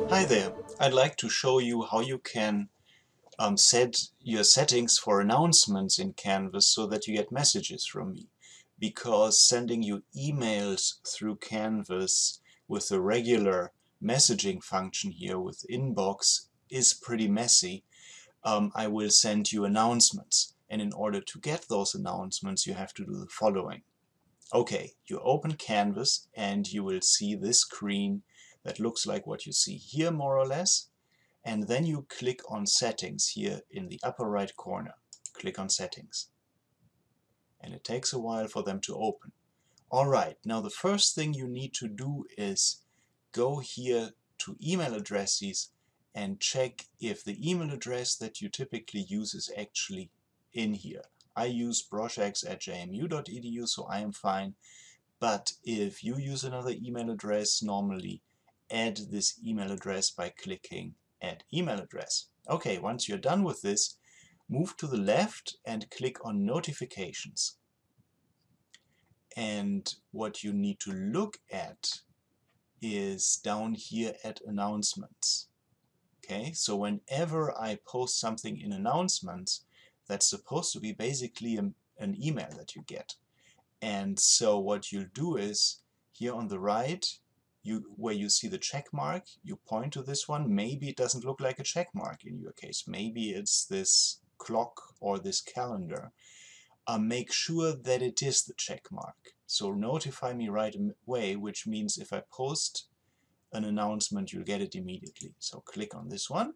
Hi there, I'd like to show you how you can set your settings for announcements in Canvas so that you get messages from me. Because sending you emails through Canvas with a regular messaging function here with inbox is pretty messy. I will send you announcements, and in order to get those announcements you have to do the following. Okay, you open Canvas and you will see this screen that looks like what you see here more or less, and then you click on Settings here in the upper right corner. Click on Settings. And it takes a while for them to open. Alright, now the first thing you need to do is go here to email addresses and check if the email address that you typically use is actually in here. I use broshx@jmu.edu, so I am fine. But if you use another email address, normally add this email address by clicking Add Email Address. Okay, once you're done with this, move to the left and click on Notifications. And what you need to look at is down here at Announcements. Okay, so whenever I post something in Announcements, that's supposed to be basically an email that you get. And so what you'll do is, here on the right, where you see the check mark, you point to this one. Maybe it doesn't look like a check mark in your case. Maybe it's this clock or this calendar. Make sure that it is the check mark. So notify me right away, which means if I post an announcement, you'll get it immediately. So click on this one.